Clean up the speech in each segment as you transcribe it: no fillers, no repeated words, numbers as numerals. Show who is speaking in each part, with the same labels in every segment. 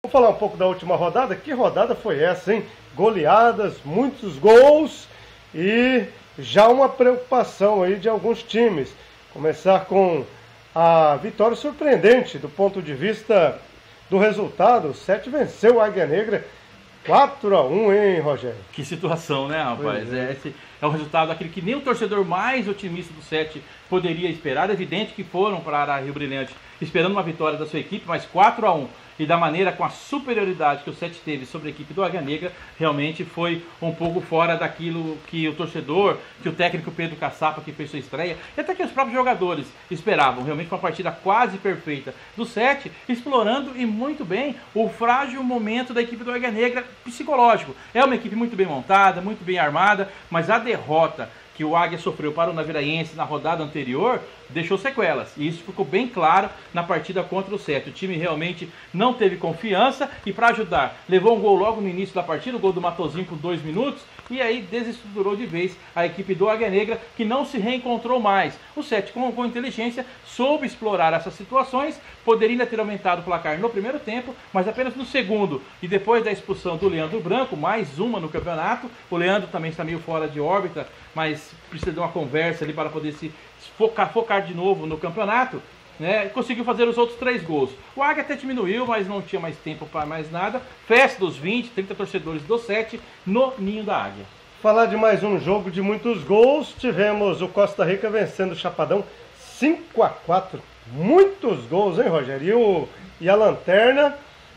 Speaker 1: Vamos falar um pouco da última rodada. Que rodada foi essa, hein? Goleadas, muitos gols e já uma preocupação aí de alguns times. Começar com a vitória surpreendente do ponto de vista do resultado. O 7 venceu o Águia Negra 4-1, hein, Rogério?
Speaker 2: Que situação, né, rapaz? Esse é o resultado daquele que nem o torcedor mais otimista do 7 poderia esperar. É evidente que foram para a Rio Brilhante esperando uma vitória da sua equipe, mas 4-1. E da maneira, com a superioridade que o 7 teve sobre a equipe do Águia Negra, realmente foi um pouco fora daquilo que o torcedor, que o técnico Pedro Caçapa, que fez sua estreia, e até que os próprios jogadores esperavam. Realmente uma partida quase perfeita do 7, explorando e muito bem o frágil momento da equipe do Águia Negra psicológico. É uma equipe muito bem montada, muito bem armada, mas a derrota que o Águia sofreu para o Naviraense na rodada anterior, deixou sequelas. E isso ficou bem claro na partida contra o 7. O time realmente não teve confiança e para ajudar, levou um gol logo no início da partida, o gol do Matozinho com 2 minutos, e aí desestruturou de vez a equipe do Águia Negra, que não se reencontrou mais. O 7, com inteligência, soube explorar essas situações, poderia ainda ter aumentado o placar no primeiro tempo, mas apenas no segundo. E depois da expulsão do Leandro Branco, mais uma no campeonato, o Leandro também está meio fora de órbita, mas precisa de uma conversa ali para poder se focar de novo no campeonato, né? Conseguiu fazer os outros 3 gols. O Águia até diminuiu, mas não tinha mais tempo para mais nada. Festa dos 20, 30 torcedores do 7 no Ninho da Águia.
Speaker 1: Falar de mais um jogo de muitos gols, tivemos o Costa Rica vencendo o Chapadão 5-4. Muitos gols, hein, Rogério? E a lanterna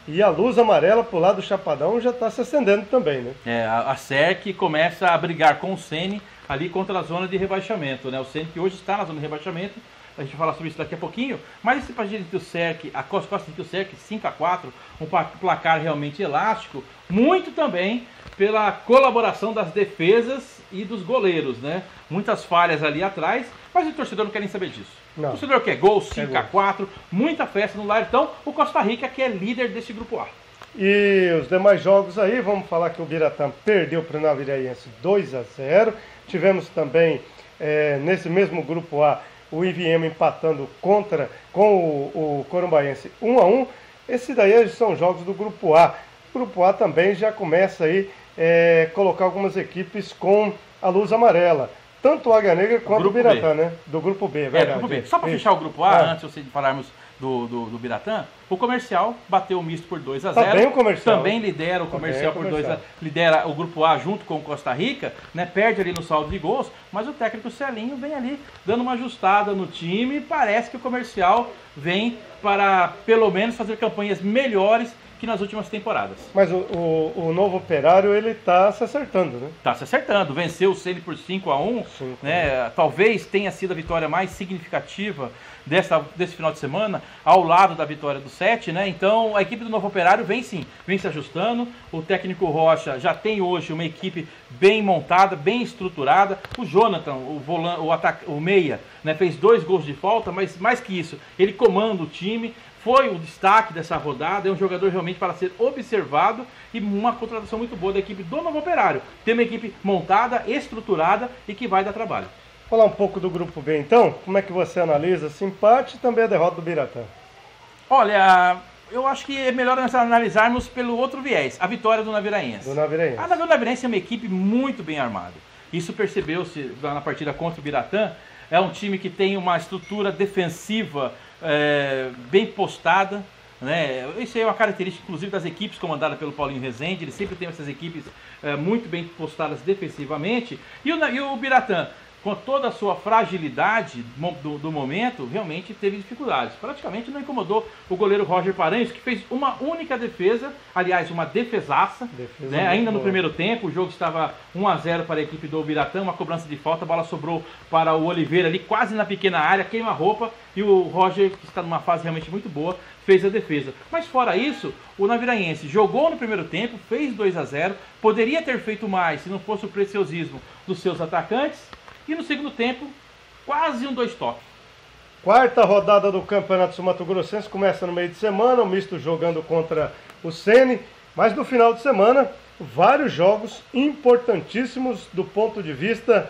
Speaker 1: e a luz amarela pro lado do Chapadão já está se acendendo também, né?
Speaker 2: A SERC começa a brigar com o Sene ali contra a zona de rebaixamento, né? O Sene que hoje está na zona de rebaixamento, a gente vai falar sobre isso daqui a pouquinho, mas esse partida entre o SERC, a Costa entre o SERC 5-4, um placar realmente elástico, muito também pela colaboração das defesas e dos goleiros, né? Muitas falhas ali atrás, mas o torcedor não quer nem saber disso. Não. O torcedor quer gol, 5-4, muita festa no lar. Então, o Costa Rica que é líder desse grupo A.
Speaker 1: E os demais jogos aí, vamos falar que o Biratã perdeu para o Naviraense 2-0. Tivemos também, nesse mesmo grupo A, o IVM empatando com o Corumbaense 1-1. Esses daí são jogos do grupo A. O grupo A também já começa aí colocar algumas equipes com a luz amarela. Tanto o Águia Negra quanto o Biratã, né? Do grupo B, verdade.
Speaker 2: Do grupo B. Só para fechar o grupo A, antes de falarmos do Biratã, o Comercial bateu o misto por 2-0.
Speaker 1: Também o Comercial.
Speaker 2: Também lidera o Comercial por 2-0. Lidera o grupo A junto com o Costa Rica, né? Perde ali no saldo de gols, mas o técnico Celinho vem ali dando uma ajustada no time e parece que o Comercial vem para, pelo menos, fazer campanhas melhores que nas últimas temporadas.
Speaker 1: Mas o novo Operário, ele tá se acertando, né?
Speaker 2: Tá se acertando, venceu o Sene por 5-1, né? Talvez tenha sido a vitória mais significativa desse final de semana, ao lado da vitória do 7, né? Então a equipe do Novo Operário vem sim, vem se ajustando. O técnico Rocha já tem hoje uma equipe bem montada, bem estruturada. O Jonathan, o meia, né, fez 2 gols de falta, mas mais que isso, ele comanda o time. Foi o destaque dessa rodada, é um jogador realmente para ser observado e uma contratação muito boa da equipe do Novo Operário. Tem uma equipe montada, estruturada e que vai dar trabalho.
Speaker 1: Falar um pouco do grupo B então, como é que você analisa esse empate e também a derrota do Biratã?
Speaker 2: Olha, eu acho que é melhor nós analisarmos pelo outro viés, a vitória do Naviraense.
Speaker 1: Do Naviraense.
Speaker 2: A Naviraense é uma equipe muito bem armada. Isso percebeu-se na partida contra o Biratã. É um time que tem uma estrutura defensiva bem postada, né? Isso é uma característica, inclusive, das equipes comandadas pelo Paulinho Rezende. Ele sempre tem essas equipes muito bem postadas defensivamente. E o Biratã, com toda a sua fragilidade do momento, realmente teve dificuldades. Praticamente não incomodou o goleiro Roger Paranhos, que fez uma única defesa, aliás, uma defesaça, né? Ainda no primeiro tempo, o jogo estava 1-0 para a equipe do Biratã, uma cobrança de falta, a bola sobrou para o Oliveira ali, quase na pequena área, queima-roupa, e o Roger, que está numa fase realmente muito boa, fez a defesa. Mas fora isso, o Naviraense jogou no primeiro tempo, fez 2-0, poderia ter feito mais se não fosse o preciosismo dos seus atacantes. E no segundo tempo, quase um 2 toques.
Speaker 1: Quarta rodada do Campeonato Sul-Mato-Grossense começa no meio de semana, o misto jogando contra o Sene. Mas no final de semana, vários jogos importantíssimos do ponto de vista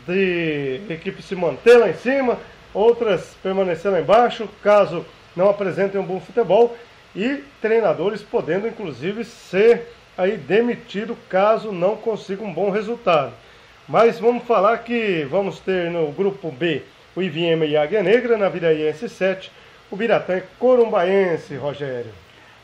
Speaker 1: de equipe se manter lá em cima, outras permanecer lá embaixo, caso não apresentem um bom futebol. e treinadores podendo inclusive ser aí demitido caso não consiga um bom resultado. Mas vamos falar que vamos ter no grupo B o Iviema e Águia Negra, Naviraense 7, o Biratã e Corumbaense, Rogério.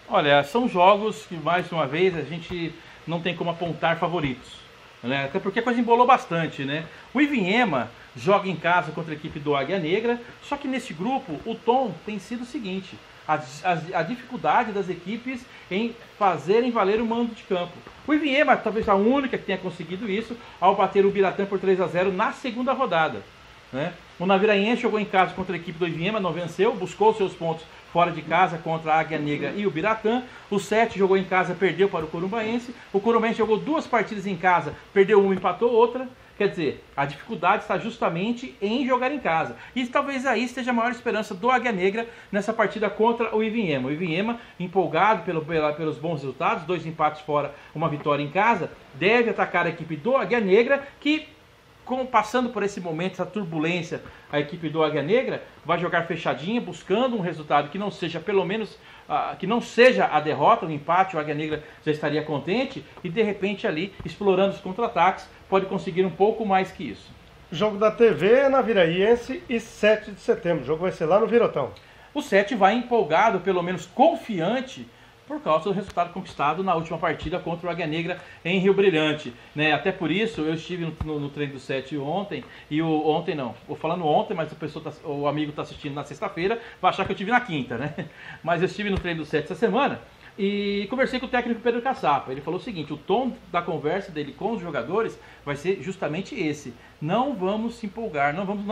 Speaker 2: Olha, são jogos que mais uma vez a gente não tem como apontar favoritos, né? Até porque a coisa embolou bastante, né? O Iviema joga em casa contra a equipe do Águia Negra, só que nesse grupo o tom tem sido o seguinte: a dificuldade das equipes em fazerem valer o mando de campo. O Iviema talvez a única que tenha conseguido isso ao bater o Biratã por 3-0 na segunda rodada, né? O Naviraense jogou em casa contra a equipe do Iviema, não venceu, buscou seus pontos fora de casa contra a Águia Negra e o Biratã. O 7 jogou em casa, perdeu para o Corumbaense. O Corumbaense jogou 2 partidas em casa, perdeu uma, empatou outra. Quer dizer, a dificuldade está justamente em jogar em casa. E talvez aí esteja a maior esperança do Águia Negra nessa partida contra o Iviema. O Iviema, empolgado pelos bons resultados, 2 empates fora, uma vitória em casa, deve atacar a equipe do Águia Negra, que, passando por esse momento, essa turbulência, a equipe do Águia Negra vai jogar fechadinha, buscando um resultado que não seja, pelo menos, que não seja a derrota, o empate. O Águia Negra já estaria contente e, de repente, ali, explorando os contra-ataques, pode conseguir um pouco mais que isso.
Speaker 1: O jogo da TV é Naviraense e 7 de setembro. O jogo vai ser lá no Virotão.
Speaker 2: O 7 vai empolgado, pelo menos confiante, por causa do resultado conquistado na última partida contra o Águia Negra em Rio Brilhante, né? Até por isso eu estive no treino do 7 ontem, e ontem não, vou falando ontem, mas o amigo está assistindo na sexta-feira, vai achar que eu estive na quinta, né? Mas eu estive no treino do 7 essa semana e conversei com o técnico Pedro Caçapa. Ele falou o seguinte: o tom da conversa dele com os jogadores vai ser justamente esse: não vamos se empolgar, não vamos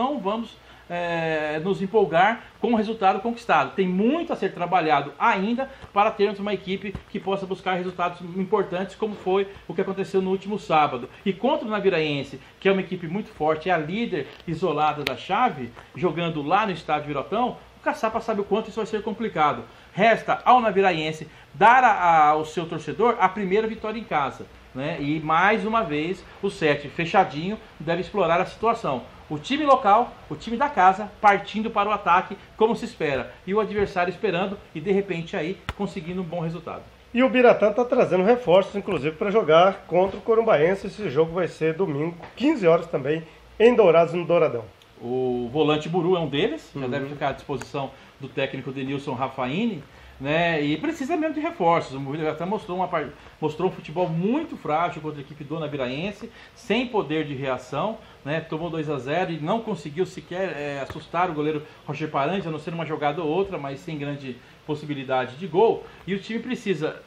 Speaker 2: nos empolgar com o resultado conquistado. Tem muito a ser trabalhado ainda para termos uma equipe que possa buscar resultados importantes, como foi o que aconteceu no último sábado. E contra o Naviraense, que é uma equipe muito forte, é a líder isolada da chave, jogando lá no estádio Virotão, o Caçapa sabe o quanto isso vai ser complicado. Resta ao Naviraense dar ao seu torcedor a primeira vitória em casa, né? E mais uma vez o 7 fechadinho deve explorar a situação. O time local, o time da casa, partindo para o ataque, como se espera. E o adversário esperando e, de repente, aí conseguindo um bom resultado.
Speaker 1: E o Biratã está trazendo reforços, inclusive, para jogar contra o Corumbaense. Esse jogo vai ser domingo, 15 horas também, em Dourados, no Douradão.
Speaker 2: O volante Buru é um deles, já deve ficar à disposição do técnico Denilson Raffaini, né? E precisa mesmo de reforços. O Biratã mostrou um futebol muito frágil contra a equipe do Naviraense, sem poder de reação, né? Tomou 2-0 e não conseguiu sequer assustar o goleiro Roger Paranhos, a não ser uma jogada ou outra, mas sem grande possibilidade de gol. E o time precisa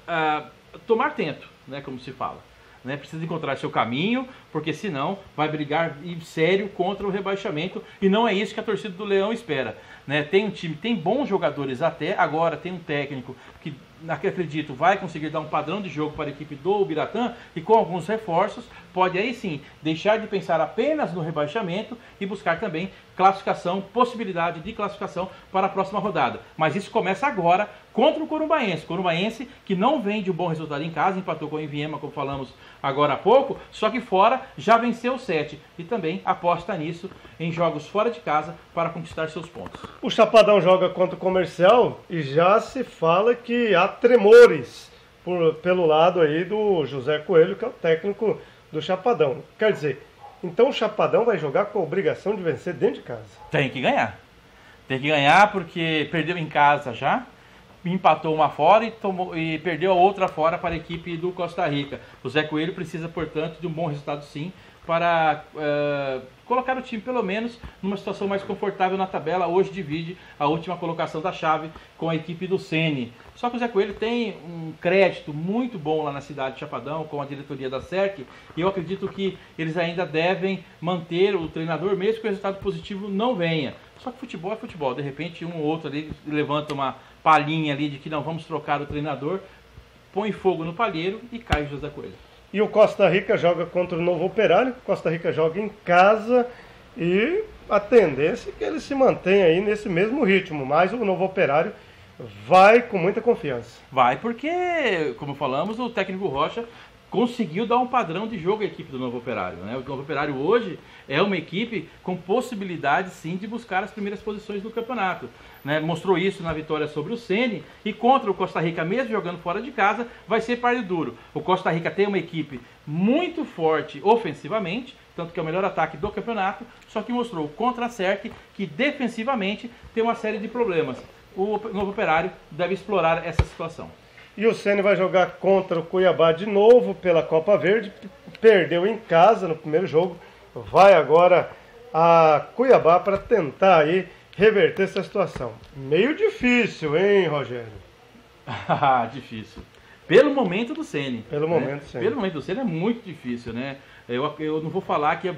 Speaker 2: tomar tento, né, como se fala, né? Precisa encontrar seu caminho, porque senão vai brigar em sério contra o rebaixamento, e não é isso que a torcida do Leão espera, né? Tem um time, tem bons jogadores até, agora tem um técnico que acredito vai conseguir dar um padrão de jogo para a equipe do Biratã, e com alguns reforços pode aí sim deixar de pensar apenas no rebaixamento e buscar também classificação, possibilidade de classificação para a próxima rodada. Mas isso começa agora contra o Corumbaense. Corumbaense que não vem de um bom resultado em casa, empatou com o Iviema, como falamos agora há pouco, só que fora já venceu o 7 e também aposta nisso em jogos fora de casa para conquistar seus pontos.
Speaker 1: O Chapadão joga contra o Comercial e já se fala que há tremores pelo lado aí do José Coelho, que é o técnico do Chapadão. Quer dizer, então o Chapadão vai jogar com a obrigação de vencer dentro de casa.
Speaker 2: Tem que ganhar. Tem que ganhar porque perdeu em casa já, empatou uma fora e perdeu a outra fora para a equipe do Costa Rica. O Zé Coelho precisa, portanto, de um bom resultado sim, para colocar o time pelo menos numa situação mais confortável na tabela. Hoje divide a última colocação da chave com a equipe do Sene. Só que o Zé Coelho tem um crédito muito bom lá na cidade de Chapadão, com a diretoria da SERC, e eu acredito que eles ainda devem manter o treinador, mesmo que o resultado positivo não venha. Só que futebol é futebol, de repente um ou outro ali levanta uma palhinha ali de que não vamos trocar o treinador, põe fogo no palheiro e cai o José Coelho.
Speaker 1: E o Costa Rica joga contra o Novo Operário. Costa Rica joga em casa e a tendência é que ele se mantenha aí nesse mesmo ritmo. Mas o Novo Operário vai com muita confiança.
Speaker 2: Vai porque, como falamos, o técnico Rocha conseguiu dar um padrão de jogo à equipe do Novo Operário, né? O Novo Operário hoje é uma equipe com possibilidade sim de buscar as primeiras posições do campeonato, né? Mostrou isso na vitória sobre o Seny, e contra o Costa Rica, mesmo jogando fora de casa, vai ser páreo duro. O Costa Rica tem uma equipe muito forte ofensivamente, tanto que é o melhor ataque do campeonato, só que mostrou contra a Cerc que defensivamente tem uma série de problemas. O Novo Operário deve explorar essa situação.
Speaker 1: E o Seny vai jogar contra o Cuiabá de novo pela Copa Verde. Perdeu em casa no primeiro jogo. Vai agora a Cuiabá para tentar aí reverter essa situação. Meio difícil, hein, Rogério?
Speaker 2: Difícil. Pelo momento do Seny.
Speaker 1: Pelo momento do Seny.
Speaker 2: Pelo momento do Seny é muito difícil, né? Eu não vou falar que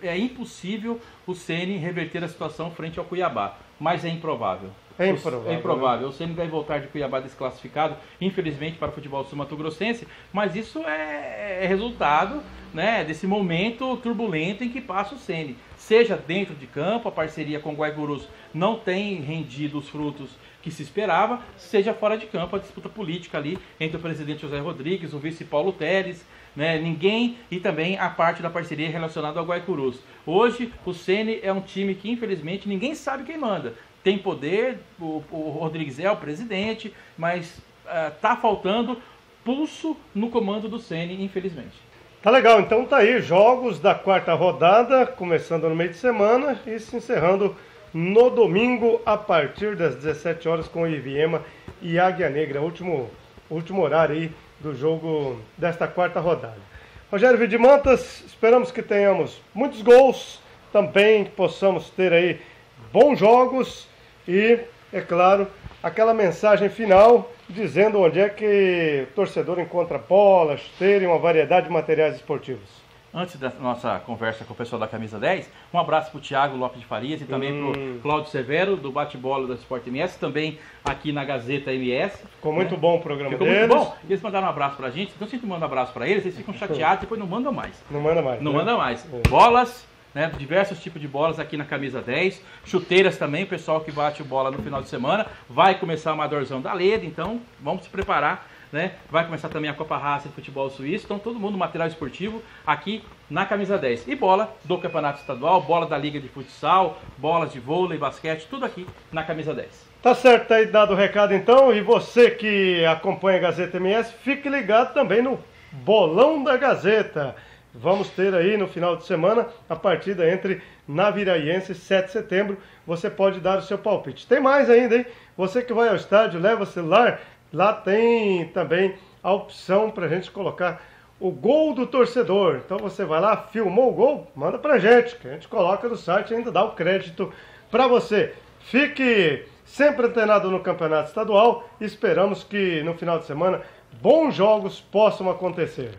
Speaker 2: é impossível o Seny reverter a situação frente ao Cuiabá, mas é improvável.
Speaker 1: É improvável.
Speaker 2: É improvável. O Seny vai voltar de Cuiabá desclassificado, infelizmente, para o futebol sul-mato-grossense, mas isso é resultado, né, desse momento turbulento em que passa o Seny. Seja dentro de campo, a parceria com o Guaicurus não tem rendido os frutos que se esperava, seja fora de campo, a disputa política ali entre o presidente José Rodrigues, o vice Paulo Teles, né, ninguém, e também a parte da parceria relacionada ao Guaicurus. Hoje, o Seny é um time que, infelizmente, ninguém sabe quem manda. Tem poder, o Rodrigues é o presidente, mas tá faltando pulso no comando do Seny, infelizmente.
Speaker 1: Tá legal, então tá aí, jogos da quarta rodada, começando no meio de semana e se encerrando no domingo a partir das 17 horas com o Iviema e Águia Negra, último horário aí do jogo desta quarta rodada. Rogério Vidimantas, esperamos que tenhamos muitos gols, também que possamos ter aí bons jogos e, é claro, aquela mensagem final dizendo onde é que o torcedor encontra bolas, terem uma variedade de materiais esportivos.
Speaker 2: Antes da nossa conversa com o pessoal da Camisa 10, um abraço para o Thiago Lopes de Farias e também para o Cláudio Severo, do bate-bola da Sport MS, também aqui na Gazeta MS.
Speaker 1: Ficou muito bom o programa
Speaker 2: Ficou
Speaker 1: deles.
Speaker 2: Muito bom. Eles mandaram um abraço para a gente, então sempre manda um abraço para eles, eles ficam chateados e depois não mandam mais.
Speaker 1: Não manda mais.
Speaker 2: Não
Speaker 1: né?
Speaker 2: manda mais. Bolas, né, diversos tipos de bolas aqui na Camisa 10, chuteiras também, o pessoal que bate bola no final de semana, vai começar o Amadorzão da Leda, então vamos se preparar, né? Vai começar também a Copa Raça de Futebol Suíço, então todo mundo material esportivo aqui na Camisa 10. E bola do Campeonato Estadual, bola da Liga de Futsal, bolas de vôlei, basquete, tudo aqui na Camisa 10.
Speaker 1: Tá certo, tá aí dado o recado então, e você que acompanha a Gazeta MS, fique ligado também no Bolão da Gazeta. Vamos ter aí no final de semana a partida entre Naviraense e 7 de setembro. Você pode dar o seu palpite. Tem mais ainda, hein? Você que vai ao estádio, leva o celular. Lá tem também a opção para a gente colocar o gol do torcedor. Então você vai lá, filmou o gol, manda pra gente, que a gente coloca no site e ainda dá o crédito para você. Fique sempre antenado no Campeonato Estadual. Esperamos que no final de semana bons jogos possam acontecer.